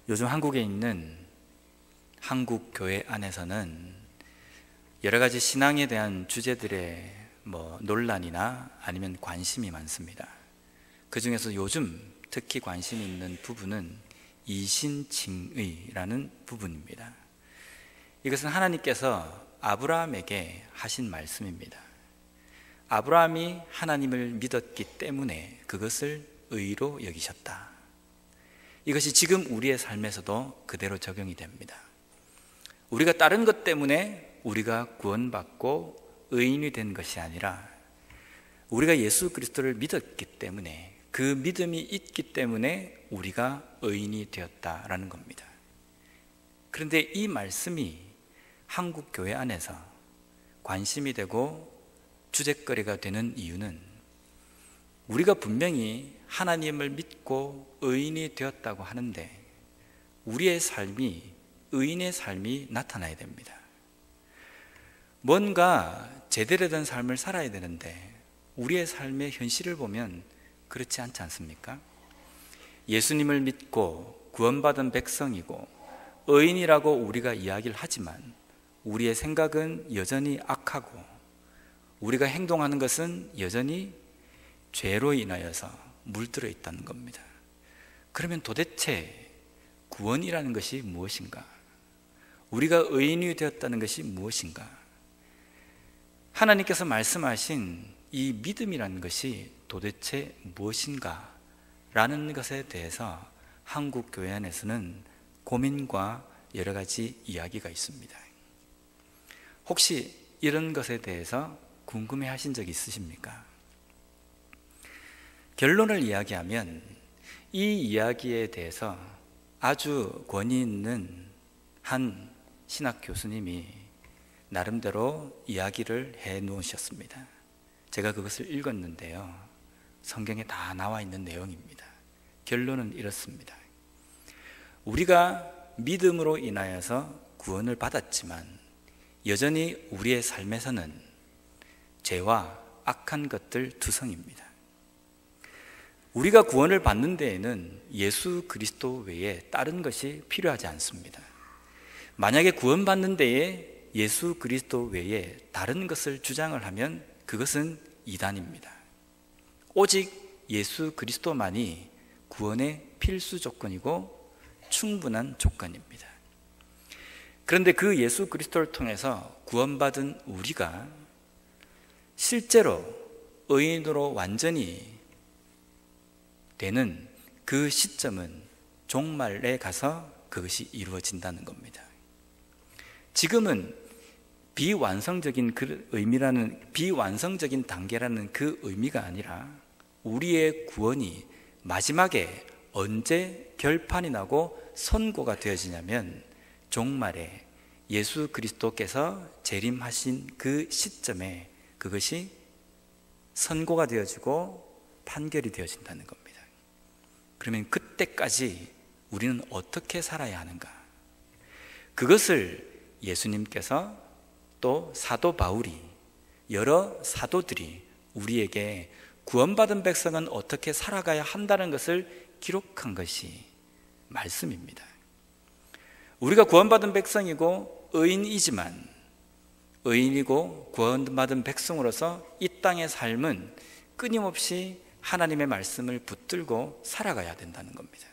요즘 한국에 있는 한국 교회 안에서는 여러 가지 신앙에 대한 주제들의 논란이나 아니면 관심이 많습니다. 그 중에서 요즘 특히 관심이 있는 부분은 이신칭의라는 부분입니다. 이것은 하나님께서 아브라함에게 하신 말씀입니다. 아브라함이 하나님을 믿었기 때문에 그것을 의로 여기셨다. 이것이 지금 우리의 삶에서도 그대로 적용이 됩니다. 우리가 다른 것 때문에 우리가 구원받고 의인이 된 것이 아니라 우리가 예수 그리스도를 믿었기 때문에 그 믿음이 있기 때문에 우리가 의인이 되었다라는 겁니다. 그런데 이 말씀이 한국 교회 안에서 관심이 되고 주제거리가 되는 이유는 우리가 분명히 하나님을 믿고 의인이 되었다고 하는데 우리의 삶이 의인의 삶이 나타나야 됩니다. 뭔가 제대로 된 삶을 살아야 되는데 우리의 삶의 현실을 보면 그렇지 않지 않습니까? 예수님을 믿고 구원받은 백성이고 의인이라고 우리가 이야기를 하지만 우리의 생각은 여전히 악하고 우리가 행동하는 것은 여전히 죄로 인하여서 물들어 있다는 겁니다. 그러면 도대체 구원이라는 것이 무엇인가? 우리가 의인이 되었다는 것이 무엇인가? 하나님께서 말씀하신 이 믿음이라는 것이 도대체 무엇인가? 라는 것에 대해서 한국 교회 안에서는 고민과 여러 가지 이야기가 있습니다. 혹시 이런 것에 대해서 궁금해 하신 적 있으십니까? 결론을 이야기하면 이 이야기에 대해서 아주 권위 있는 한 신학 교수님이 나름대로 이야기를 해 놓으셨습니다. 제가 그것을 읽었는데요, 성경에 다 나와 있는 내용입니다. 결론은 이렇습니다. 우리가 믿음으로 인하여서 구원을 받았지만 여전히 우리의 삶에서는 죄와 악한 것들 투성입니다. 우리가 구원을 받는 데에는 예수 그리스도 외에 다른 것이 필요하지 않습니다. 만약에 구원받는 데에 예수 그리스도 외에 다른 것을 주장을 하면 그것은 이단입니다. 오직 예수 그리스도만이 구원의 필수 조건이고 충분한 조건입니다. 그런데 그 예수 그리스도를 통해서 구원받은 우리가 실제로 의인으로 완전히 되는 그 시점은 종말에 가서 그것이 이루어진다는 겁니다. 지금은 비완성적인 그 의미라는, 비완성적인 단계라는 그 의미가 아니라 우리의 구원이 마지막에 언제 결판이 나고 선고가 되어지냐면 종말에 예수 그리스도께서 재림하신 그 시점에 그것이 선고가 되어지고 판결이 되어진다는 겁니다. 그러면 그때까지 우리는 어떻게 살아야 하는가? 그것을 예수님께서 또 사도 바울이, 여러 사도들이 우리에게 구원받은 백성은 어떻게 살아가야 한다는 것을 기록한 것이 말씀입니다. 우리가 구원받은 백성이고 의인이지만 의인이고 구원받은 백성으로서 이 땅의 삶은 끊임없이 하나님의 말씀을 붙들고 살아가야 된다는 겁니다.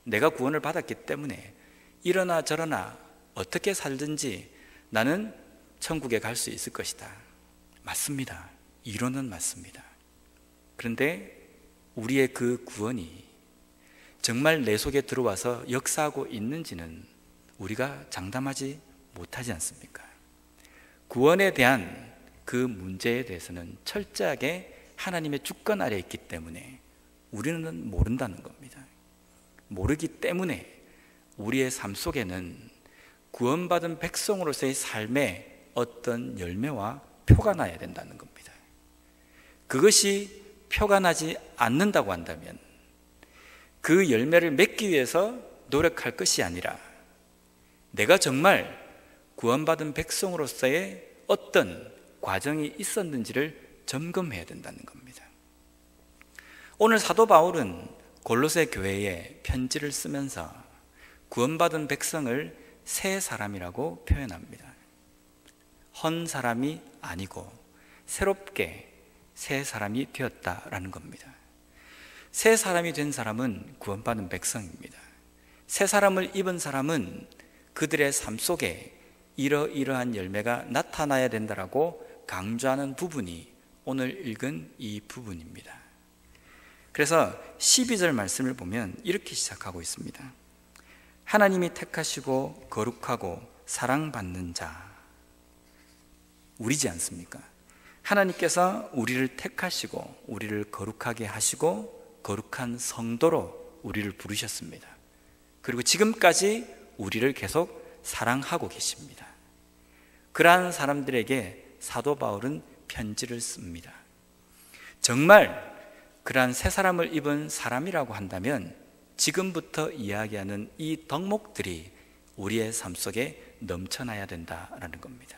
내가 구원을 받았기 때문에 이러나 저러나 어떻게 살든지 나는 천국에 갈 수 있을 것이다. 맞습니다. 이론은 맞습니다. 그런데 우리의 그 구원이 정말 내 속에 들어와서 역사하고 있는지는 우리가 장담하지 못하지 않습니까? 구원에 대한 그 문제에 대해서는 철저하게 하나님의 주권 아래에 있기 때문에 우리는 모른다는 겁니다. 모르기 때문에 우리의 삶 속에는 구원받은 백성으로서의 삶에 어떤 열매와 표가 나야 된다는 겁니다. 그것이 표가 나지 않는다고 한다면 그 열매를 맺기 위해서 노력할 것이 아니라 내가 정말 구원받은 백성으로서의 어떤 과정이 있었는지를 점검해야 된다는 겁니다. 오늘 사도 바울은 골로새 교회에 편지를 쓰면서 구원받은 백성을 새 사람이라고 표현합니다. 헌 사람이 아니고 새롭게 새 사람이 되었다라는 겁니다. 새 사람이 된 사람은 구원받은 백성입니다. 새 사람을 입은 사람은 그들의 삶 속에 이러이러한 열매가 나타나야 된다라고 강조하는 부분이 오늘 읽은 이 부분입니다. 그래서 12절 말씀을 보면 이렇게 시작하고 있습니다. 하나님이 택하시고 거룩하고 사랑받는 자, 우리지 않습니까? 하나님께서 우리를 택하시고 우리를 거룩하게 하시고 거룩한 성도로 우리를 부르셨습니다. 그리고 지금까지 우리를 계속 사랑하고 계십니다. 그러한 사람들에게 사도 바울은 편지를 씁니다. 정말 그러한 새 사람을 입은 사람이라고 한다면 지금부터 이야기하는 이 덕목들이 우리의 삶 속에 넘쳐나야 된다라는 겁니다.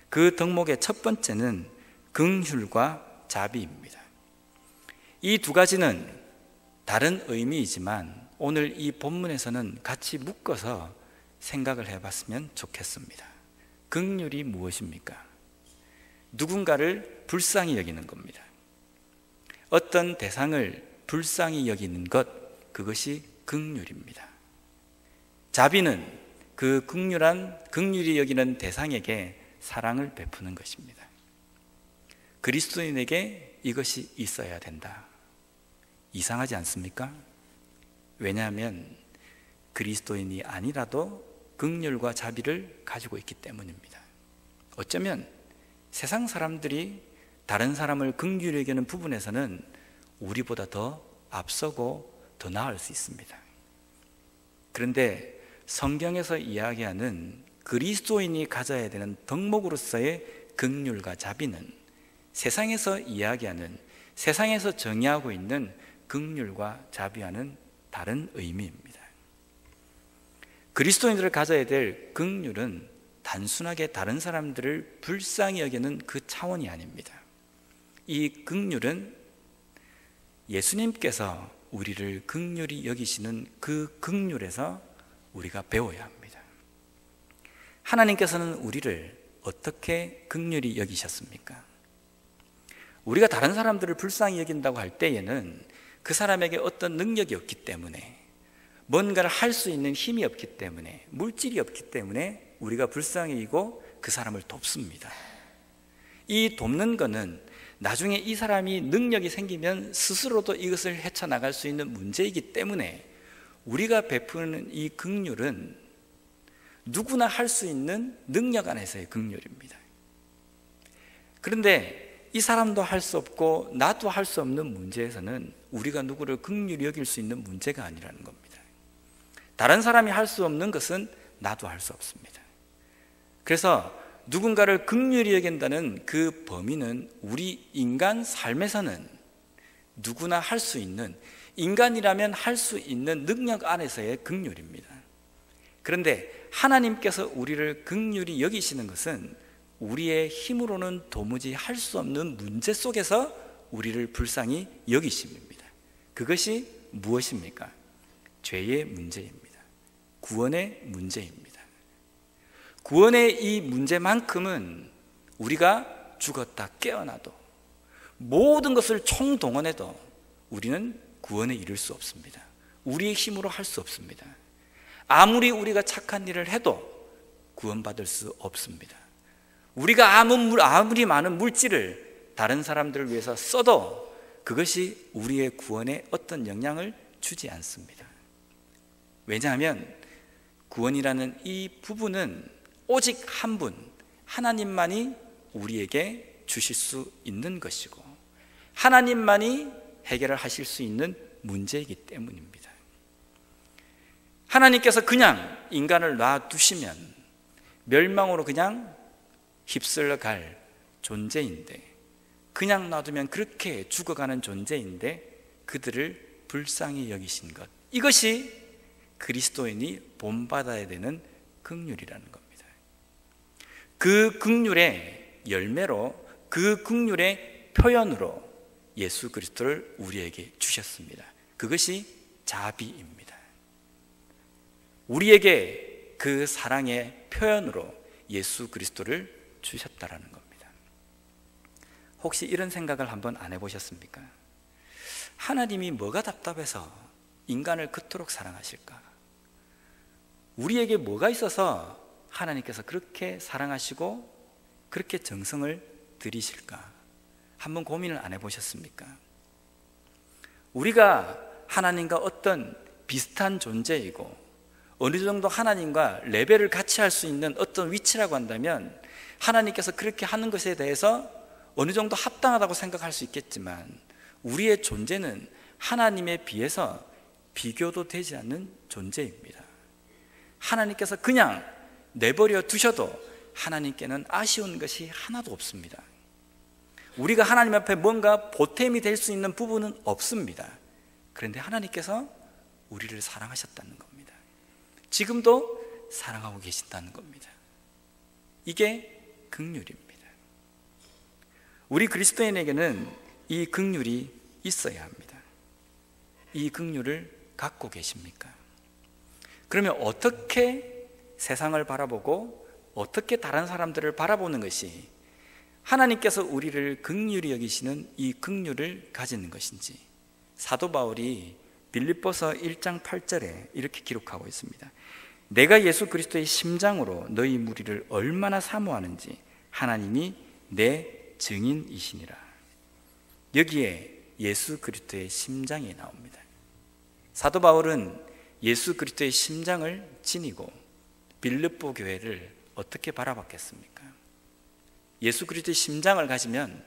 그 덕목의 첫 번째는 긍휼과 자비입니다. 이 두 가지는 다른 의미이지만 오늘 이 본문에서는 같이 묶어서 생각을 해봤으면 좋겠습니다. 긍휼이 무엇입니까? 누군가를 불쌍히 여기는 겁니다. 어떤 대상을 불쌍히 여기는 것, 그것이 긍휼입니다. 자비는 그 긍휼히 여기는 대상에게 사랑을 베푸는 것입니다. 그리스도인에게 이것이 있어야 된다. 이상하지 않습니까? 왜냐하면 그리스도인이 아니라도 긍휼과 자비를 가지고 있기 때문입니다. 어쩌면 세상 사람들이 다른 사람을 긍휼히 여기는 부분에서는 우리보다 더 앞서고 더 나을 수 있습니다. 그런데 성경에서 이야기하는 그리스도인이 가져야 되는 덕목으로서의 긍휼과 자비는 세상에서 이야기하는, 세상에서 정의하고 있는 긍휼과 자비와는 다른 의미입니다. 그리스도인들을 가져야 될 긍휼은 단순하게 다른 사람들을 불쌍히 여기는 그 차원이 아닙니다. 이 긍휼은 예수님께서 우리를 긍휼히 여기시는 그 긍휼에서 우리가 배워야 합니다. 하나님께서는 우리를 어떻게 긍휼히 여기셨습니까? 우리가 다른 사람들을 불쌍히 여긴다고 할 때에는 그 사람에게 어떤 능력이 없기 때문에, 뭔가를 할 수 있는 힘이 없기 때문에, 물질이 없기 때문에 우리가 불쌍히 여기고 그 사람을 돕습니다. 이 돕는 것은 나중에 이 사람이 능력이 생기면 스스로도 이것을 헤쳐나갈 수 있는 문제이기 때문에 우리가 베푸는 이 긍휼은 누구나 할 수 있는 능력 안에서의 긍휼입니다. 그런데 이 사람도 할 수 없고 나도 할 수 없는 문제에서는 우리가 누구를 긍휼히 여길 수 있는 문제가 아니라는 겁니다. 다른 사람이 할 수 없는 것은 나도 할 수 없습니다. 그래서 누군가를 긍휼히 여긴다는 그 범위는 우리 인간 삶에서는 누구나 할 수 있는, 인간이라면 할 수 있는 능력 안에서의 긍휼입니다. 그런데 하나님께서 우리를 긍휼히 여기시는 것은 우리의 힘으로는 도무지 할 수 없는 문제 속에서 우리를 불쌍히 여기심입니다. 그것이 무엇입니까? 죄의 문제입니다. 구원의 문제입니다. 구원의 이 문제만큼은 우리가 죽었다 깨어나도 모든 것을 총동원해도 우리는 구원에 이를 수 없습니다. 우리의 힘으로 할 수 없습니다. 아무리 우리가 착한 일을 해도 구원받을 수 없습니다. 우리가 아무리 많은 물질을 다른 사람들을 위해서 써도 그것이 우리의 구원에 어떤 영향을 주지 않습니다. 왜냐하면 구원이라는 이 부분은 오직 한 분, 하나님만이 우리에게 주실 수 있는 것이고 하나님만이 해결을 하실 수 있는 문제이기 때문입니다. 하나님께서 그냥 인간을 놔두시면 멸망으로 그냥 휩쓸려 갈 존재인데, 그냥 놔두면 그렇게 죽어가는 존재인데 그들을 불쌍히 여기신 것, 이것이 그리스도인이 본받아야 되는 긍휼이라는 겁니다. 그 긍휼의 열매로, 그 긍휼의 표현으로 예수 그리스도를 우리에게 주셨습니다. 그것이 자비입니다. 우리에게 그 사랑의 표현으로 예수 그리스도를 주셨다라는 겁니다. 혹시 이런 생각을 한번 안 해보셨습니까? 하나님이 뭐가 답답해서 인간을 그토록 사랑하실까? 우리에게 뭐가 있어서 하나님께서 그렇게 사랑하시고 그렇게 정성을 들이실까? 한번 고민을 안 해보셨습니까? 우리가 하나님과 어떤 비슷한 존재이고 어느 정도 하나님과 레벨을 같이 할 수 있는 어떤 위치라고 한다면 하나님께서 그렇게 하는 것에 대해서 어느 정도 합당하다고 생각할 수 있겠지만 우리의 존재는 하나님에 비해서 비교도 되지 않는 존재입니다. 하나님께서 그냥 내버려 두셔도 하나님께는 아쉬운 것이 하나도 없습니다. 우리가 하나님 앞에 뭔가 보탬이 될 수 있는 부분은 없습니다. 그런데 하나님께서 우리를 사랑하셨다는 겁니다. 지금도 사랑하고 계신다는 겁니다. 이게 긍휼입니다. 우리 그리스도인에게는 이 긍휼이 있어야 합니다. 이 긍휼을 갖고 계십니까? 그러면 어떻게 세상을 바라보고 어떻게 다른 사람들을 바라보는 것이 하나님께서 우리를 긍휼히 여기시는 이 긍휼을 가지는 것인지 사도 바울이 빌립보서 1장 8절에 이렇게 기록하고 있습니다. 내가 예수 그리스도의 심장으로 너희 무리를 얼마나 사모하는지 하나님이 내 증인이시니라. 여기에 예수 그리스도의 심장이 나옵니다. 사도 바울은 예수 그리스도의 심장을 지니고 빌립보 교회를 어떻게 바라봤겠습니까? 예수 그리스도의 심장을 가지면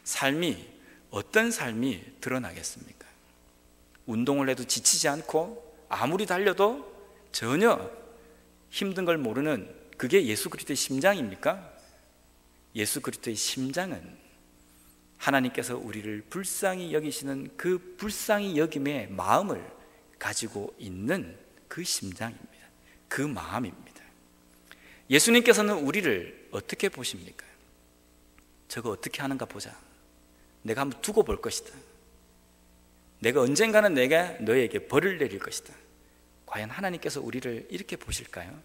삶이 어떤 삶이 드러나겠습니까? 운동을 해도 지치지 않고 아무리 달려도 전혀 힘든 걸 모르는 그게 예수 그리스도의 심장입니까? 예수 그리스도의 심장은 하나님께서 우리를 불쌍히 여기시는 그 불쌍히 여김의 마음을 가지고 있는 그 심장입니다. 그 마음입니다. 예수님께서는 우리를 어떻게 보십니까? 저거 어떻게 하는가 보자. 내가 한번 두고 볼 것이다. 내가 언젠가는 내가 너에게 벌을 내릴 것이다. 과연 하나님께서 우리를 이렇게 보실까요?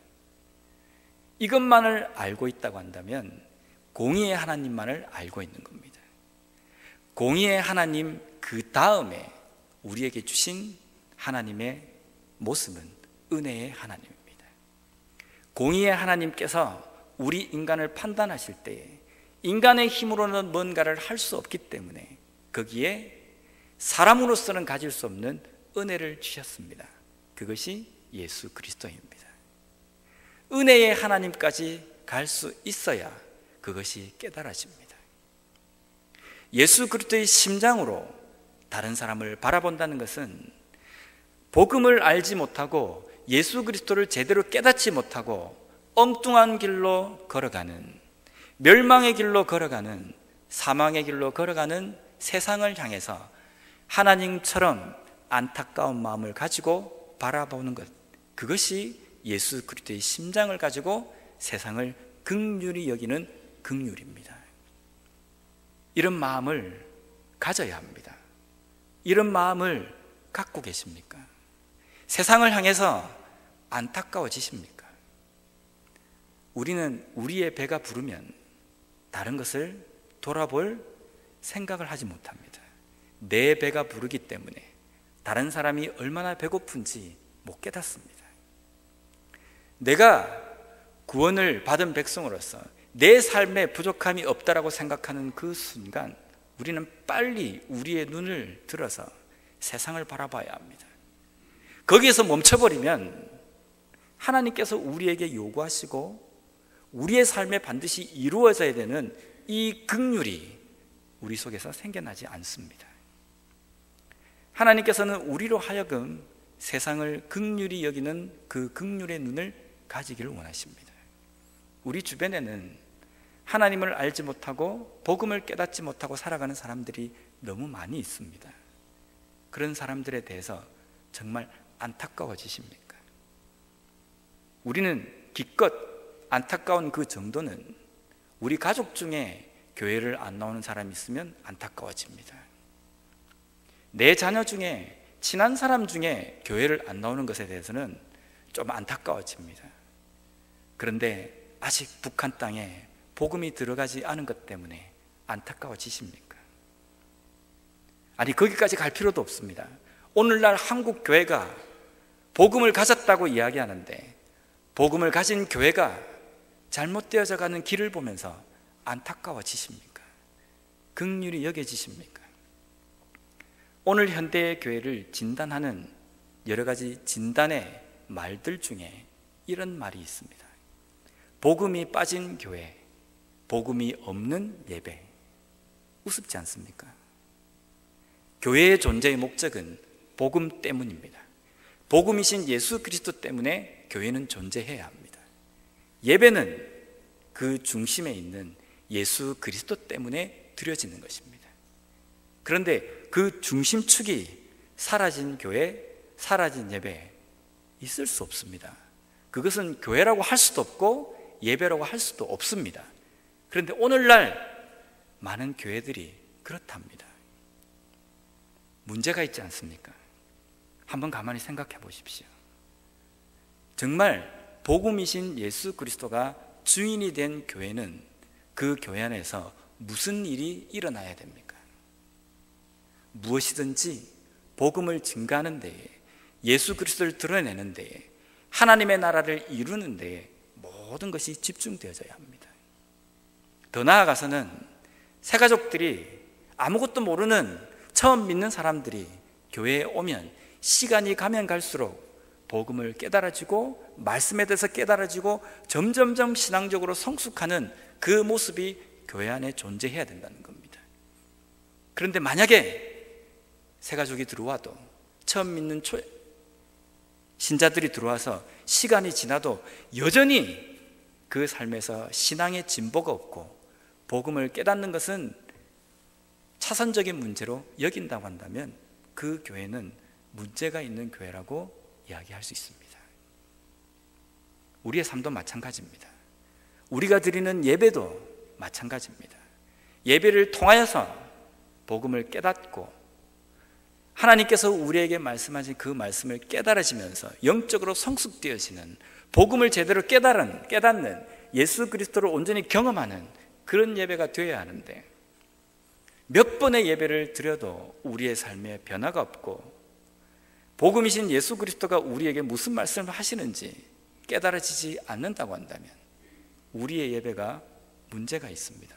이것만을 알고 있다고 한다면 공의의 하나님만을 알고 있는 겁니다. 공의의 하나님 그 다음에 우리에게 주신 하나님의 모습은 은혜의 하나님입니다. 공의의 하나님께서 우리 인간을 판단하실 때에 인간의 힘으로는 뭔가를 할 수 없기 때문에 거기에 사람으로서는 가질 수 없는 은혜를 주셨습니다. 그것이 예수 그리스도입니다. 은혜의 하나님까지 갈 수 있어야 그것이 깨달아집니다. 예수 그리스도의 심장으로 다른 사람을 바라본다는 것은 복음을 알지 못하고 예수 그리스도를 제대로 깨닫지 못하고 엉뚱한 길로 걸어가는, 멸망의 길로 걸어가는, 사망의 길로 걸어가는 세상을 향해서 하나님처럼 안타까운 마음을 가지고 바라보는 것, 그것이 예수 그리스도의 심장을 가지고 세상을 긍휼히 여기는 긍휼입니다. 이런 마음을 가져야 합니다. 이런 마음을 갖고 계십니까? 세상을 향해서 안타까워지십니까? 우리는 우리의 배가 부르면 다른 것을 돌아볼 생각을 하지 못합니다. 내 배가 부르기 때문에 다른 사람이 얼마나 배고픈지 못 깨닫습니다. 내가 구원을 받은 백성으로서 내 삶에 부족함이 없다라고 생각하는 그 순간 우리는 빨리 우리의 눈을 들어서 세상을 바라봐야 합니다. 거기에서 멈춰버리면 하나님께서 우리에게 요구하시고 우리의 삶에 반드시 이루어져야 되는 이 긍휼이 우리 속에서 생겨나지 않습니다. 하나님께서는 우리로 하여금 세상을 긍휼히 여기는 그 긍휼의 눈을 가지기를 원하십니다. 우리 주변에는 하나님을 알지 못하고 복음을 깨닫지 못하고 살아가는 사람들이 너무 많이 있습니다. 그런 사람들에 대해서 정말 안타까워지십니까? 우리는 기껏 안타까운 그 정도는 우리 가족 중에 교회를 안 나오는 사람이 있으면 안타까워집니다. 내 자녀 중에 친한 사람 중에 교회를 안 나오는 것에 대해서는 좀 안타까워집니다. 그런데 아직 북한 땅에 복음이 들어가지 않은 것 때문에 안타까워지십니까? 아니, 거기까지 갈 필요도 없습니다. 오늘날 한국 교회가 복음을 가졌다고 이야기하는데 복음을 가진 교회가 잘못되어져 가는 길을 보면서 안타까워지십니까? 긍휼히 여겨지십니까? 오늘 현대의 교회를 진단하는 여러 가지 진단의 말들 중에 이런 말이 있습니다. 복음이 빠진 교회, 복음이 없는 예배. 우습지 않습니까? 교회의 존재의 목적은 복음 때문입니다. 복음이신 예수 그리스도 때문에 교회는 존재해야 합니다. 예배는 그 중심에 있는 예수 그리스도 때문에 드려지는 것입니다. 그런데 그 중심축이 사라진 교회, 사라진 예배 있을 수 없습니다. 그것은 교회라고 할 수도 없고 예배라고 할 수도 없습니다. 그런데 오늘날 많은 교회들이 그렇답니다. 문제가 있지 않습니까? 한번 가만히 생각해 보십시오. 정말 복음이신 예수 그리스도가 주인이 된 교회는 그 교회 안에서 무슨 일이 일어나야 됩니까? 무엇이든지 복음을 증가하는 데에, 예수 그리스도를 드러내는 데에, 하나님의 나라를 이루는 데에 모든 것이 집중되어져야 합니다. 더 나아가서는 새가족들이 아무것도 모르는 처음 믿는 사람들이 교회에 오면 시간이 가면 갈수록 복음을 깨달아지고 말씀에 대해서 깨달아지고 점점점 신앙적으로 성숙하는 그 모습이 교회 안에 존재해야 된다는 겁니다. 그런데 만약에 새가족이 들어와도 처음 믿는 신자들이 들어와서 시간이 지나도 여전히 그 삶에서 신앙의 진보가 없고 복음을 깨닫는 것은 차선적인 문제로 여긴다고 한다면 그 교회는 문제가 있는 교회라고 이야기할 수 있습니다. 우리의 삶도 마찬가지입니다. 우리가 드리는 예배도 마찬가지입니다. 예배를 통하여서 복음을 깨닫고 하나님께서 우리에게 말씀하신 그 말씀을 깨달아지면서 영적으로 성숙되어지는, 복음을 제대로 깨닫는, 예수 그리스도를 온전히 경험하는 그런 예배가 되어야 하는데, 몇 번의 예배를 드려도 우리의 삶에 변화가 없고 복음이신 예수 그리스도가 우리에게 무슨 말씀을 하시는지 깨달아지지 않는다고 한다면 우리의 예배가 문제가 있습니다.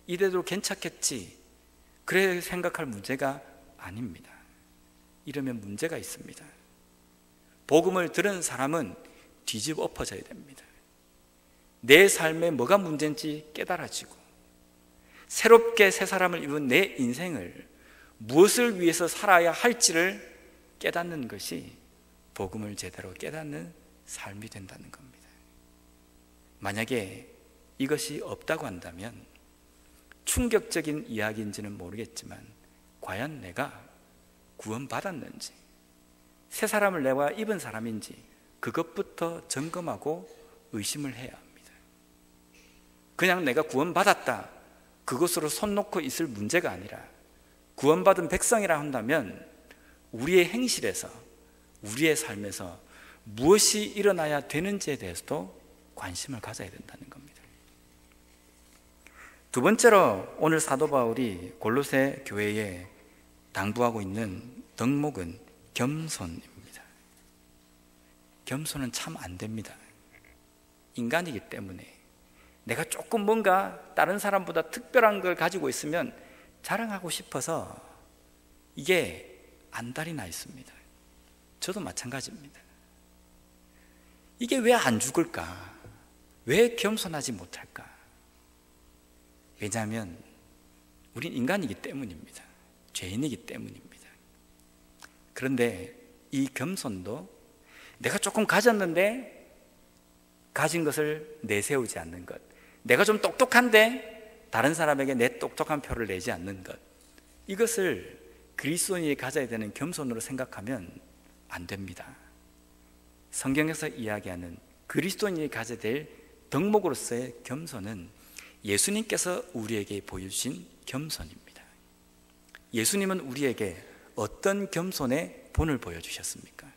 이래도 괜찮겠지, 그래 생각할 문제가 아닙니다. 이러면 문제가 있습니다. 복음을 들은 사람은 뒤집어 엎어져야 됩니다. 내 삶에 뭐가 문제인지 깨달아지고 새롭게 새 사람을 이룬 내 인생을 무엇을 위해서 살아야 할지를 깨닫는 것이 복음을 제대로 깨닫는 삶이 된다는 겁니다. 만약에 이것이 없다고 한다면 충격적인 이야기인지는 모르겠지만 과연 내가 구원받았는지, 새 사람을 내가 입은 사람인지 그것부터 점검하고 의심을 해야 합니다. 그냥 내가 구원받았다, 그것으로 손 놓고 있을 문제가 아니라 구원받은 백성이라 한다면 우리의 행실에서, 우리의 삶에서 무엇이 일어나야 되는지에 대해서도 관심을 가져야 된다는 겁니다. 두 번째로 오늘 사도 바울이 골로새 교회에 당부하고 있는 덕목은 겸손입니다. 겸손은 참 안 됩니다. 인간이기 때문에 내가 조금 뭔가 다른 사람보다 특별한 걸 가지고 있으면 자랑하고 싶어서 이게 안달이 나 있습니다. 저도 마찬가지입니다. 이게 왜 안 죽을까? 왜 겸손하지 못할까? 왜냐하면 우린 인간이기 때문입니다. 죄인이기 때문입니다. 그런데 이 겸손도 내가 조금 가졌는데 가진 것을 내세우지 않는 것, 내가 좀 똑똑한데 다른 사람에게 내 똑똑한 표를 내지 않는 것, 이것을 그리스도인이 가져야 되는 겸손으로 생각하면 안 됩니다. 성경에서 이야기하는 그리스도인이 가져야 될 덕목으로서의 겸손은 예수님께서 우리에게 보여주신 겸손입니다. 예수님은 우리에게 어떤 겸손의 본을 보여주셨습니까?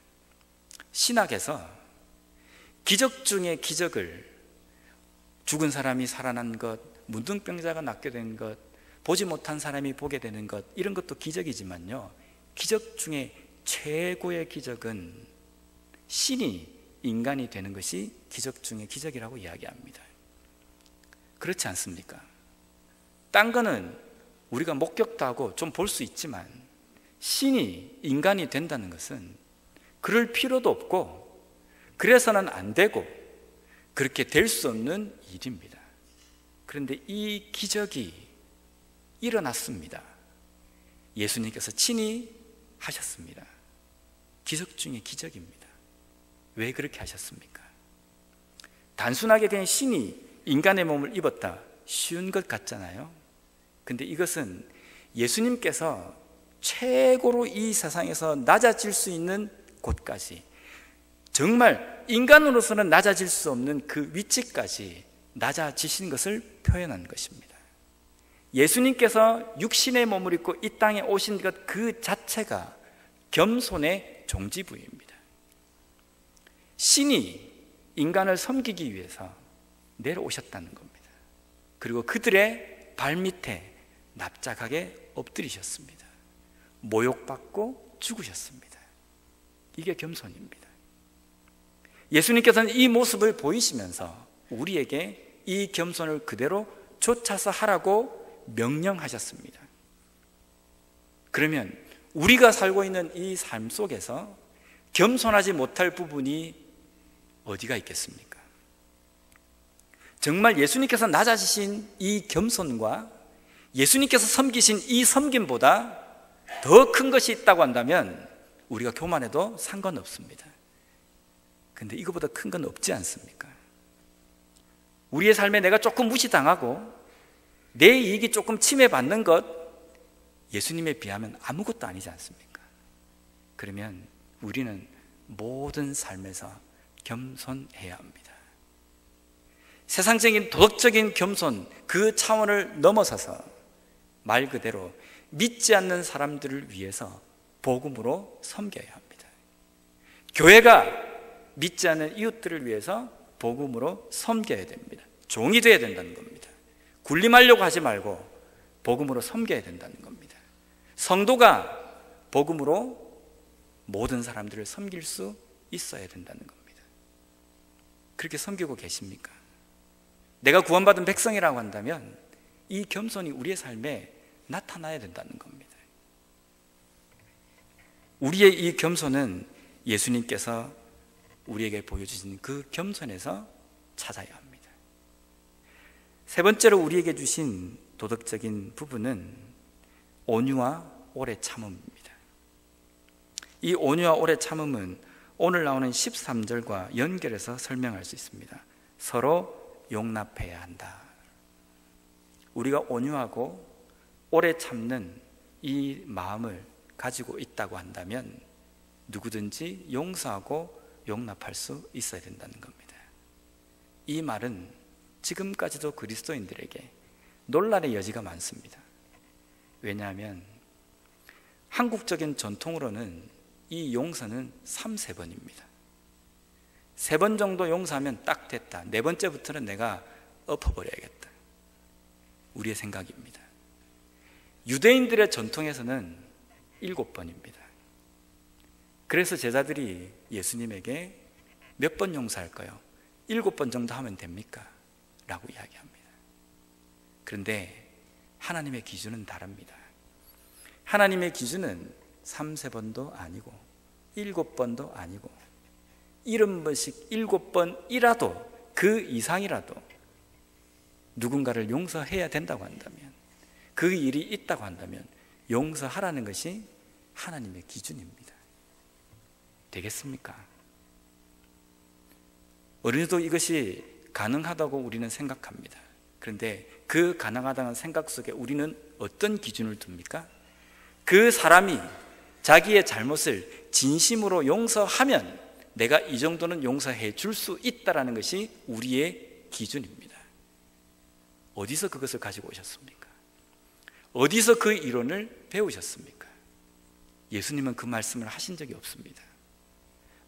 신학에서 기적 중에 기적을, 죽은 사람이 살아난 것, 문둥병자가 낫게 된 것, 보지 못한 사람이 보게 되는 것, 이런 것도 기적이지만요, 기적 중에 최고의 기적은 신이 인간이 되는 것이 기적 중에 기적이라고 이야기합니다. 그렇지 않습니까? 딴 거는 우리가 목격도 하고 좀 볼 수 있지만 신이 인간이 된다는 것은 그럴 필요도 없고 그래서는 안 되고 그렇게 될 수 없는 일입니다. 그런데 이 기적이 일어났습니다. 예수님께서 친히 하셨습니다. 기적 중에 기적입니다. 왜 그렇게 하셨습니까? 단순하게 그냥 신이 인간의 몸을 입었다, 쉬운 것 같잖아요. 근데 이것은 예수님께서 최고로 이 세상에서 낮아질 수 있는 곳까지, 정말 인간으로서는 낮아질 수 없는 그 위치까지 낮아지신 것을 표현한 것입니다. 예수님께서 육신의 몸을 입고 이 땅에 오신 것 그 자체가 겸손의 종지부입니다. 신이 인간을 섬기기 위해서 내려오셨다는 겁니다. 그리고 그들의 발밑에 납작하게 엎드리셨습니다. 모욕받고 죽으셨습니다. 이게 겸손입니다. 예수님께서는 이 모습을 보이시면서 우리에게 이 겸손을 그대로 좇아서 하라고 명령하셨습니다. 그러면 우리가 살고 있는 이 삶 속에서 겸손하지 못할 부분이 어디가 있겠습니까? 정말 예수님께서 낮아지신 이 겸손과 예수님께서 섬기신 이 섬김보다 더 큰 것이 있다고 한다면 우리가 교만해도 상관없습니다. 근데 이거보다 큰 건 없지 않습니까? 우리의 삶에 내가 조금 무시당하고 내 이익이 조금 침해받는 것, 예수님에 비하면 아무것도 아니지 않습니까? 그러면 우리는 모든 삶에서 겸손해야 합니다. 세상적인 도덕적인 겸손, 그 차원을 넘어서서 말 그대로 믿지 않는 사람들을 위해서 복음으로 섬겨야 합니다. 교회가 믿지 않는 이웃들을 위해서 복음으로 섬겨야 됩니다. 종이 되어야 된다는 겁니다. 군림하려고 하지 말고 복음으로 섬겨야 된다는 겁니다. 성도가 복음으로 모든 사람들을 섬길 수 있어야 된다는 겁니다. 그렇게 섬기고 계십니까? 내가 구원받은 백성이라고 한다면 이 겸손이 우리의 삶에 나타나야 된다는 겁니다. 우리의 이 겸손은 예수님께서 우리에게 보여주신 그 겸손에서 찾아야 합니다. 세 번째로 우리에게 주신 도덕적인 부분은 온유와 오래 참음입니다. 이 온유와 오래 참음은 오늘 나오는 13절과 연결해서 설명할 수 있습니다. 서로 용납해야 한다. 우리가 온유하고 오래 참는 이 마음을 가지고 있다고 한다면 누구든지 용서하고 용납할 수 있어야 된다는 겁니다. 이 말은 지금까지도 그리스도인들에게 논란의 여지가 많습니다. 왜냐하면 한국적인 전통으로는 이 용서는 3-4번입니다. 3번 정도 용서하면 딱 됐다. 4번째부터는 내가 엎어버려야겠다. 우리의 생각입니다. 유대인들의 전통에서는 7번입니다. 그래서 제자들이 예수님에게 몇 번 용서할까요? 7번 정도 하면 됩니까? 라고 이야기합니다. 그런데 하나님의 기준은 다릅니다. 하나님의 기준은 3-4번도 아니고 7번도 아니고 70번씩 7번이라도 그 이상이라도 누군가를 용서해야 된다고 한다면, 그 일이 있다고 한다면 용서하라는 것이 하나님의 기준입니다. 되겠습니까? 어린이도 이것이 가능하다고 우리는 생각합니다. 그런데 그 가능하다는 생각 속에 우리는 어떤 기준을 둡니까? 그 사람이 자기의 잘못을 진심으로 용서하면 내가 이 정도는 용서해 줄 수 있다는 것이 우리의 기준입니다. 어디서 그것을 가지고 오셨습니까? 어디서 그 이론을 배우셨습니까? 예수님은 그 말씀을 하신 적이 없습니다.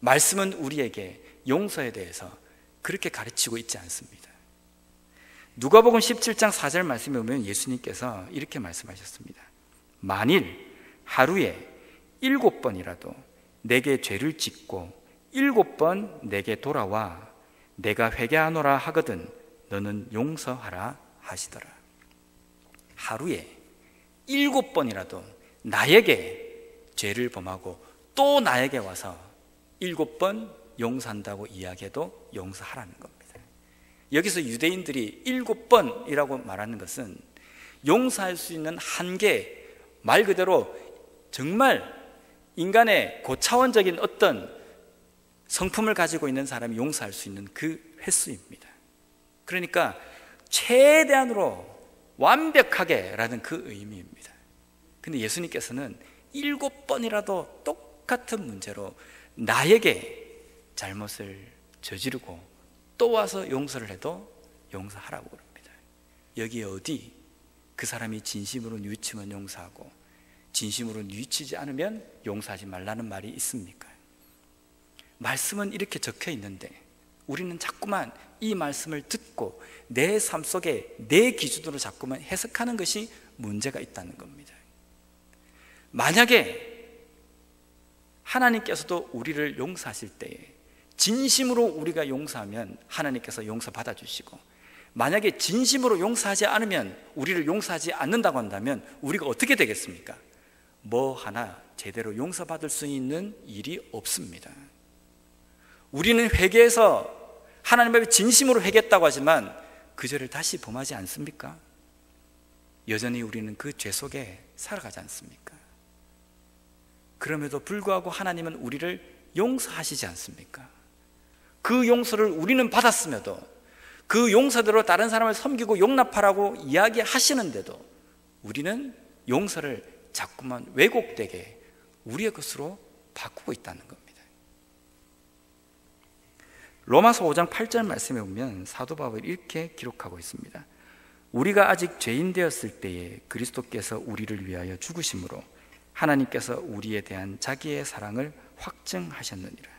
말씀은 우리에게 용서에 대해서 그렇게 가르치고 있지 않습니다. 누가복음 17장 4절 말씀에 보면 예수님께서 이렇게 말씀하셨습니다. 만일 하루에 7번이라도 내게 죄를 짓고 7번 내게 돌아와 내가 회개하노라 하거든 너는 용서하라 하시더라. 하루에 7번이라도 나에게 죄를 범하고 또 나에게 와서 7번 용서한다고 이야기해도 용서하라는 겁니다. 여기서 유대인들이 7번이라고 말하는 것은 용서할 수 있는 한계, 말 그대로 정말 인간의 고차원적인 어떤 성품을 가지고 있는 사람이 용서할 수 있는 그 횟수입니다. 그러니까 최대한으로 완벽하게 라는 그 의미입니다. 근데 예수님께서는 7번이라도 똑같은 문제로 나에게 잘못을 저지르고 또 와서 용서를 해도 용서하라고 그럽니다. 여기에 어디 그 사람이 진심으로 뉘우치면 용서하고 진심으로 뉘우치지 않으면 용서하지 말라는 말이 있습니까? 말씀은 이렇게 적혀 있는데 우리는 자꾸만 이 말씀을 듣고 내 삶 속에 내 기준으로 자꾸만 해석하는 것이 문제가 있다는 겁니다. 만약에 하나님께서도 우리를 용서하실 때에 진심으로 우리가 용서하면 하나님께서 용서 받아주시고, 만약에 진심으로 용서하지 않으면, 우리를 용서하지 않는다고 한다면 우리가 어떻게 되겠습니까? 뭐 하나 제대로 용서받을 수 있는 일이 없습니다. 우리는 회개해서 하나님 앞에 진심으로 회개했다고 하지만 그 죄를 다시 범하지 않습니까? 여전히 우리는 그 죄 속에 살아가지 않습니까? 그럼에도 불구하고 하나님은 우리를 용서하시지 않습니까? 그 용서를 우리는 받았음에도 그 용서대로 다른 사람을 섬기고 용납하라고 이야기하시는데도 우리는 용서를 자꾸만 왜곡되게 우리의 것으로 바꾸고 있다는 겁니다. 로마서 5장 8절 말씀에 보면 사도 바울이 이렇게 기록하고 있습니다. 우리가 아직 죄인 되었을 때에 그리스도께서 우리를 위하여 죽으심으로 하나님께서 우리에 대한 자기의 사랑을 확증하셨느니라.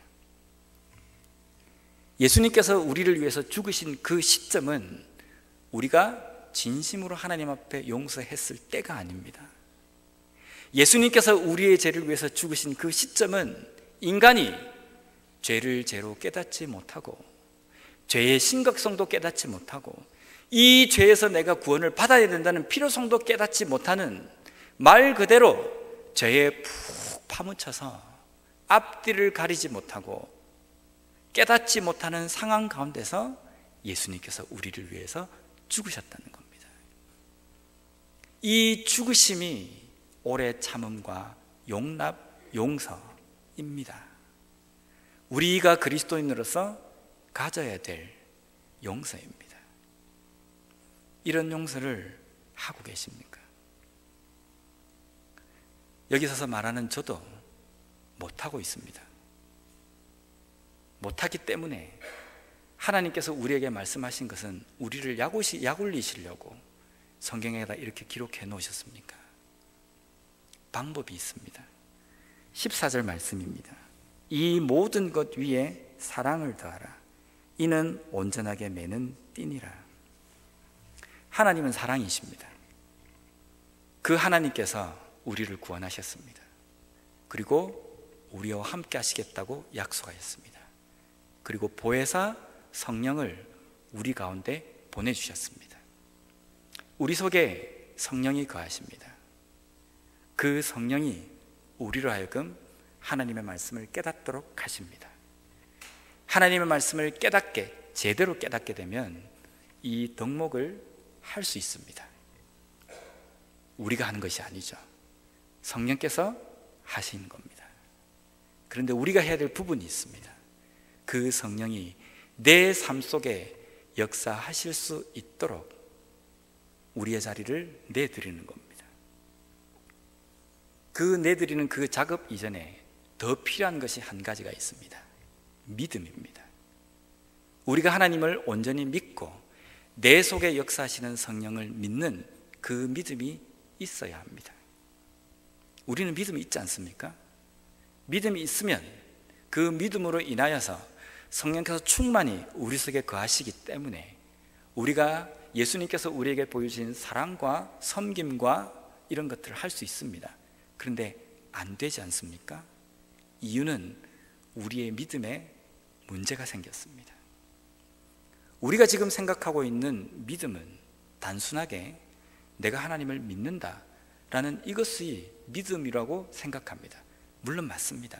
예수님께서 우리를 위해서 죽으신 그 시점은 우리가 진심으로 하나님 앞에 용서했을 때가 아닙니다. 예수님께서 우리의 죄를 위해서 죽으신 그 시점은 인간이 죄를 죄로 깨닫지 못하고 죄의 심각성도 깨닫지 못하고 이 죄에서 내가 구원을 받아야 된다는 필요성도 깨닫지 못하는, 말 그대로 죄에 푹 파묻혀서 앞뒤를 가리지 못하고 깨닫지 못하는 상황 가운데서 예수님께서 우리를 위해서 죽으셨다는 겁니다. 이 죽으심이 오래 참음과 용납, 용서입니다. 우리가 그리스도인으로서 가져야 될 용서입니다. 이런 용서를 하고 계십니까? 여기 서서 말하는 저도 못하고 있습니다. 못하기 때문에 하나님께서 우리에게 말씀하신 것은 우리를 약올리시려고 성경에다 이렇게 기록해 놓으셨습니까? 방법이 있습니다. 14절 말씀입니다. 이 모든 것 위에 사랑을 더하라. 이는 온전하게 매는 띠니라. 하나님은 사랑이십니다. 그 하나님께서 우리를 구원하셨습니다. 그리고 우리와 함께 하시겠다고 약속하셨습니다. 그리고 보혜사 성령을 우리 가운데 보내주셨습니다. 우리 속에 성령이 거하십니다. 그 성령이 우리로 하여금 하나님의 말씀을 깨닫도록 하십니다. 하나님의 말씀을 깨닫게, 제대로 깨닫게 되면 이 덕목을 할 수 있습니다. 우리가 하는 것이 아니죠. 성령께서 하시는 겁니다. 그런데 우리가 해야 될 부분이 있습니다. 그 성령이 내 삶 속에 역사하실 수 있도록 우리의 자리를 내드리는 겁니다. 그 내드리는 그 작업 이전에 더 필요한 것이 한 가지가 있습니다. 믿음입니다. 우리가 하나님을 온전히 믿고 내 속에 역사하시는 성령을 믿는 그 믿음이 있어야 합니다. 우리는 믿음이 있지 않습니까? 믿음이 있으면 그 믿음으로 인하여서 성령께서 충만히 우리 속에 거하시기 때문에 우리가 예수님께서 우리에게 보여주신 사랑과 섬김과 이런 것들을 할 수 있습니다. 그런데 안 되지 않습니까? 이유는 우리의 믿음에 문제가 생겼습니다. 우리가 지금 생각하고 있는 믿음은 단순하게 내가 하나님을 믿는다라는 이것이 믿음이라고 생각합니다. 물론 맞습니다.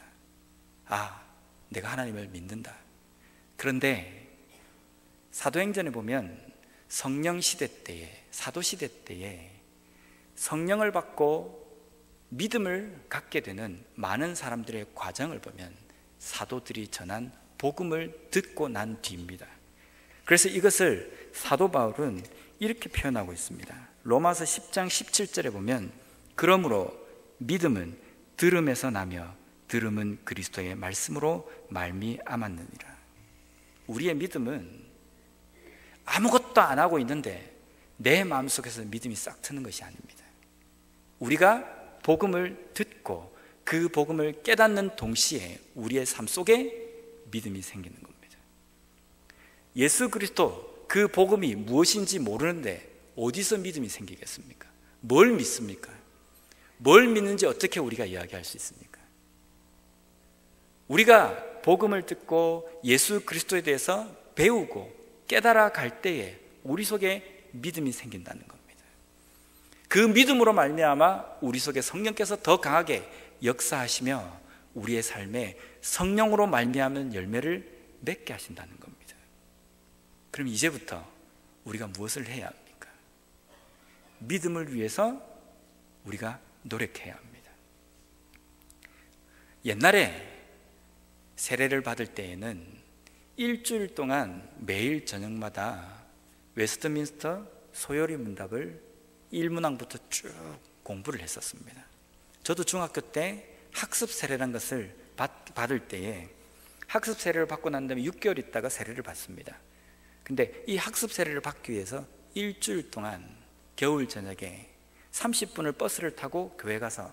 내가 하나님을 믿는다. 그런데 사도행전에 보면 성령 시대 때에, 사도 시대 때에 성령을 받고 믿음을 갖게 되는 많은 사람들의 과정을 보면 사도들이 전한 복음을 듣고 난 뒤입니다. 그래서 이것을 사도 바울은 이렇게 표현하고 있습니다. 로마서 10장 17절에 보면 그러므로 믿음은 들음에서 나며 들음은 그리스도의 말씀으로 말미암았느니라. 우리의 믿음은 아무것도 안 하고 있는데 내 마음속에서 믿음이 싹 트는 것이 아닙니다. 우리가 복음을 듣고 그 복음을 깨닫는 동시에 우리의 삶 속에 믿음이 생기는 겁니다. 예수 그리스도 그 복음이 무엇인지 모르는데 어디서 믿음이 생기겠습니까? 뭘 믿습니까? 뭘 믿는지 어떻게 우리가 이야기할 수 있습니까? 우리가 복음을 듣고 예수 그리스도에 대해서 배우고 깨달아 갈 때에 우리 속에 믿음이 생긴다는 겁니다. 그 믿음으로 말미암아 우리 속에 성령께서 더 강하게 역사하시며 우리의 삶에 성령으로 말미암은 열매를 맺게 하신다는 겁니다. 그럼 이제부터 우리가 무엇을 해야 합니까? 믿음을 위해서 우리가 노력해야 합니다. 옛날에 세례를 받을 때에는 일주일 동안 매일 저녁마다 웨스트민스터 소요리 문답을 1문항부터 쭉 공부를 했었습니다. 저도 중학교 때 학습 세례라는 것을 받을 때에 학습 세례를 받고 난 다음에 6개월 있다가 세례를 받습니다. 근데 이 학습 세례를 받기 위해서 일주일 동안 겨울 저녁에 30분을 버스를 타고 교회 가서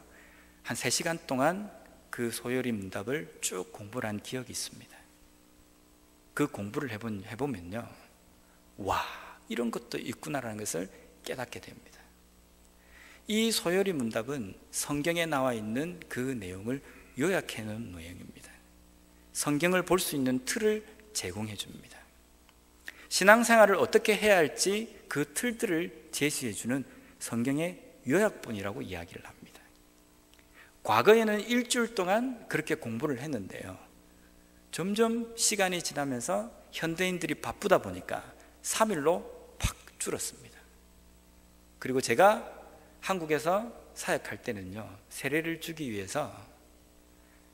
한 3시간 동안 그 소요리 문답을 쭉 공부를 한 기억이 있습니다. 그 공부를 해보면요, 와, 이런 것도 있구나라는 것을 깨닫게 됩니다. 이 소요리 문답은 성경에 나와 있는 그 내용을 요약해 놓은 내용입니다. 성경을 볼 수 있는 틀을 제공해 줍니다. 신앙생활을 어떻게 해야 할지 그 틀들을 제시해 주는 성경의 요약본이라고 이야기를 합니다. 과거에는 일주일 동안 그렇게 공부를 했는데요, 점점 시간이 지나면서 현대인들이 바쁘다 보니까 3일로 팍 줄었습니다. 그리고 제가 한국에서 사역할 때는요, 세례를 주기 위해서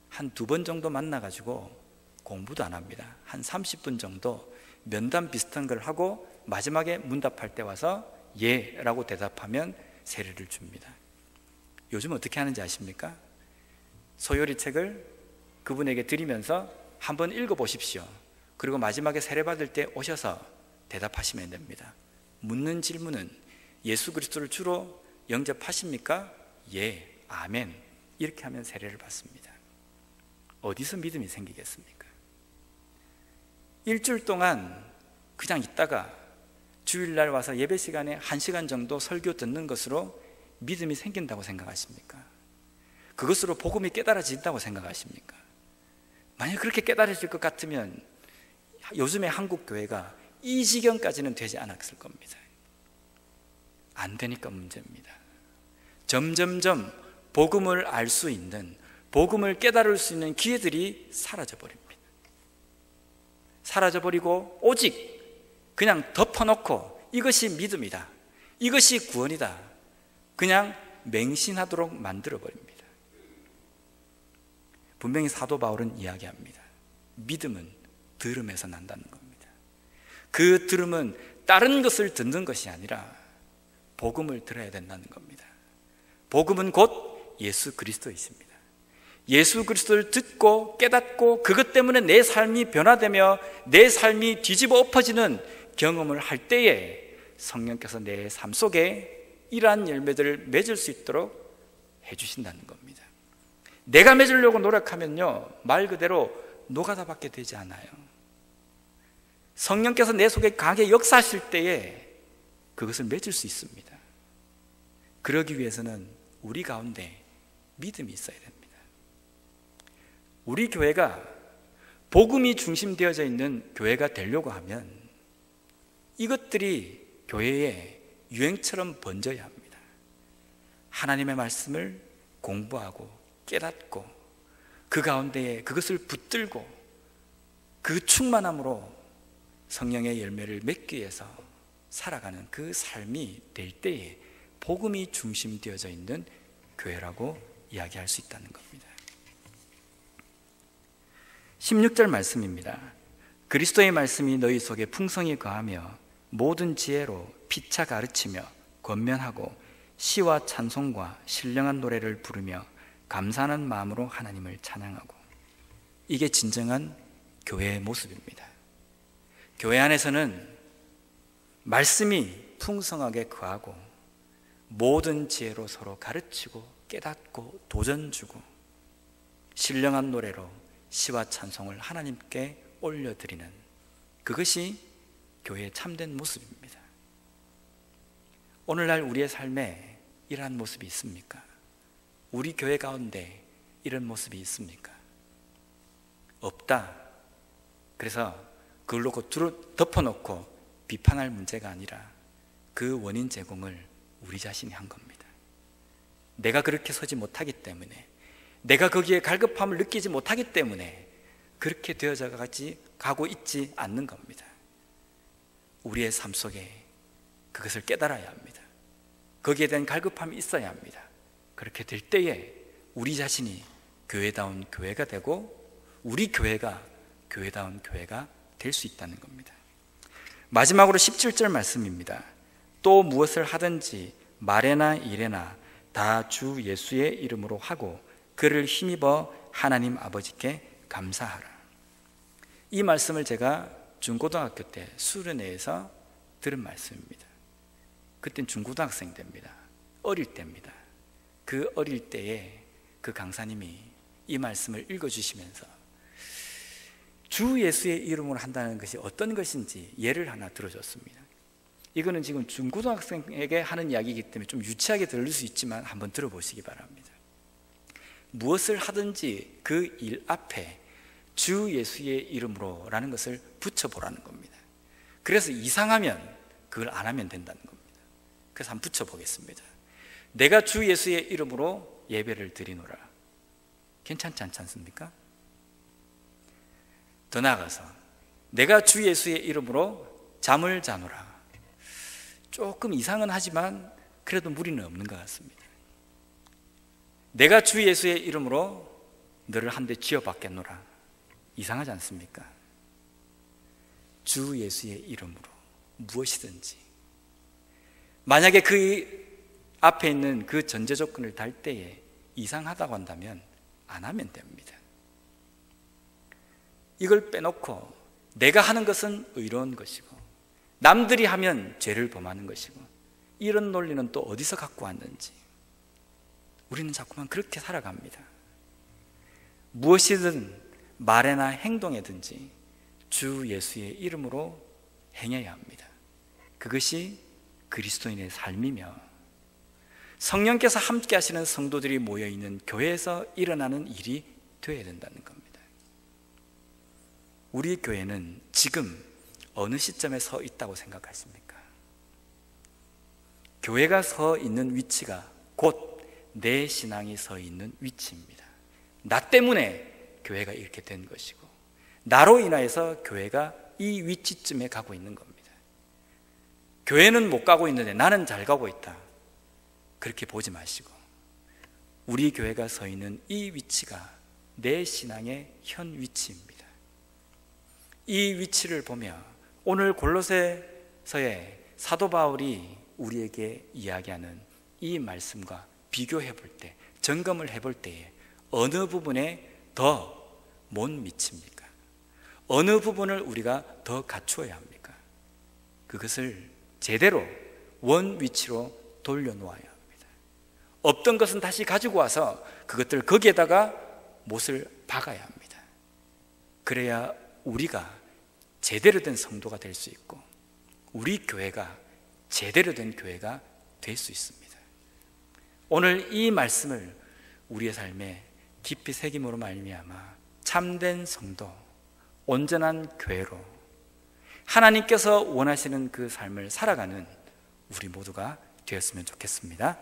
한 2번 정도 만나가지고 공부도 안 합니다. 한 30분 정도 면담 비슷한 걸 하고 마지막에 문답할 때 와서 예 라고 대답하면 세례를 줍니다. 요즘 어떻게 하는지 아십니까? 소요리 책을 그분에게 드리면서 한번 읽어보십시오. 그리고 마지막에 세례 받을 때 오셔서 대답하시면 됩니다. 묻는 질문은 예수 그리스도를 주로 영접하십니까? 예, 아멘. 이렇게 하면 세례를 받습니다. 어디서 믿음이 생기겠습니까? 일주일 동안 그냥 있다가 주일날 와서 예배 시간에 1시간 정도 설교 듣는 것으로 믿음이 생긴다고 생각하십니까? 그것으로 복음이 깨달아진다고 생각하십니까? 만약 그렇게 깨달아질 것 같으면 요즘의 한국 교회가 이 지경까지는 되지 않았을 겁니다. 안 되니까 문제입니다. 점점점 복음을 알 수 있는, 복음을 깨달을 수 있는 기회들이 사라져버립니다. 사라져버리고 오직 그냥 덮어놓고 이것이 믿음이다, 이것이 구원이다, 그냥 맹신하도록 만들어버립니다. 분명히 사도 바울은 이야기합니다. 믿음은 들음에서 난다는 겁니다. 그 들음은 다른 것을 듣는 것이 아니라 복음을 들어야 된다는 겁니다. 복음은 곧 예수 그리스도이십니다. 예수 그리스도를 듣고 깨닫고 그것 때문에 내 삶이 변화되며 내 삶이 뒤집어 엎어지는 경험을 할 때에 성령께서 내 삶 속에 이러한 열매들을 맺을 수 있도록 해주신다는 겁니다. 내가 맺으려고 노력하면요, 말 그대로 노가다밖에 되지 않아요. 성령께서 내 속에 강하게 역사하실 때에 그것을 맺을 수 있습니다. 그러기 위해서는 우리 가운데 믿음이 있어야 됩니다. 우리 교회가 복음이 중심되어져 있는 교회가 되려고 하면 이것들이 교회에 유행처럼 번져야 합니다. 하나님의 말씀을 공부하고 깨닫고 그 가운데에 그것을 붙들고 그 충만함으로 성령의 열매를 맺기 위해서 살아가는 그 삶이 될 때에 복음이 중심되어져 있는 교회라고 이야기할 수 있다는 겁니다. 16절 말씀입니다. 그리스도의 말씀이 너희 속에 풍성히 거하며 모든 지혜로 피차 가르치며 권면하고 시와 찬송과 신령한 노래를 부르며 감사하는 마음으로 하나님을 찬양하고, 이게 진정한 교회의 모습입니다. 교회 안에서는 말씀이 풍성하게 거하고 모든 지혜로 서로 가르치고 깨닫고 도전 주고 신령한 노래로 시와 찬송을 하나님께 올려드리는, 그것이 교회의 참된 모습입니다. 오늘날 우리의 삶에 이러한 모습이 있습니까? 우리 교회 가운데 이런 모습이 있습니까? 없다. 그래서 그걸 놓고 덮어놓고 비판할 문제가 아니라 그 원인 제공을 우리 자신이 한 겁니다. 내가 그렇게 서지 못하기 때문에, 내가 거기에 갈급함을 느끼지 못하기 때문에 그렇게 되어져 가고 있지 않는 겁니다. 우리의 삶 속에 그것을 깨달아야 합니다. 거기에 대한 갈급함이 있어야 합니다. 그렇게 될 때에 우리 자신이 교회다운 교회가 되고 우리 교회가 교회다운 교회가 될 수 있다는 겁니다. 마지막으로 17절 말씀입니다. 또 무엇을 하든지 말에나 일에나 다 주 예수의 이름으로 하고 그를 힘입어 하나님 아버지께 감사하라. 이 말씀을 제가 중고등학교 때 수련회에서 들은 말씀입니다. 그땐 중고등학생 때입니다. 어릴 때입니다. 그 어릴 때에 그 강사님이 이 말씀을 읽어주시면서 주 예수의 이름으로 한다는 것이 어떤 것인지 예를 하나 들어줬습니다. 이거는 지금 중고등학생에게 하는 이야기이기 때문에 좀 유치하게 들릴 수 있지만 한번 들어보시기 바랍니다. 무엇을 하든지 그 일 앞에 주 예수의 이름으로 라는 것을 붙여보라는 겁니다. 그래서 이상하면 그걸 안 하면 된다는 겁니다. 그래서 한번 붙여보겠습니다. 내가 주 예수의 이름으로 예배를 드리노라. 괜찮지 않습니까? 더 나아가서 내가 주 예수의 이름으로 잠을 자노라. 조금 이상은 하지만 그래도 무리는 없는 것 같습니다. 내가 주 예수의 이름으로 너를 한 대 쥐어받겠노라. 이상하지 않습니까? 주 예수의 이름으로 무엇이든지, 만약에 그 앞에 있는 그 전제 조건을 달 때에 이상하다고 한다면 안 하면 됩니다. 이걸 빼놓고 내가 하는 것은 의로운 것이고 남들이 하면 죄를 범하는 것이고, 이런 논리는 또 어디서 갖고 왔는지 우리는 자꾸만 그렇게 살아갑니다. 무엇이든 말에나 행동에든지 주 예수의 이름으로 행해야 합니다. 그것이 그리스도인의 삶이며 성령께서 함께 하시는 성도들이 모여있는 교회에서 일어나는 일이 되어야 된다는 겁니다. 우리 교회는 지금 어느 시점에 서 있다고 생각하십니까? 교회가 서 있는 위치가 곧 내 신앙이 서 있는 위치입니다. 나 때문에 교회가 이렇게 된 것이고 나로 인하여서 교회가 이 위치쯤에 가고 있는 겁니다. 교회는 못 가고 있는데 나는 잘 가고 있다, 그렇게 보지 마시고 우리 교회가 서 있는 이 위치가 내 신앙의 현 위치입니다. 이 위치를 보며 오늘 골로새서의 사도 바울이 우리에게 이야기하는 이 말씀과 비교해 볼 때, 점검을 해볼 때에 어느 부분에 더 못 미칩니까? 어느 부분을 우리가 더 갖추어야 합니까? 그것을 제대로 원 위치로 돌려놓아야 합니다. 없던 것은 다시 가지고 와서 그것들 거기에다가 못을 박아야 합니다. 그래야 우리가 제대로 된 성도가 될 수 있고 우리 교회가 제대로 된 교회가 될 수 있습니다. 오늘 이 말씀을 우리의 삶에 깊이 새김으로 말미암아 참된 성도, 온전한 교회로 하나님께서 원하시는 그 삶을 살아가는 우리 모두가 되었으면 좋겠습니다.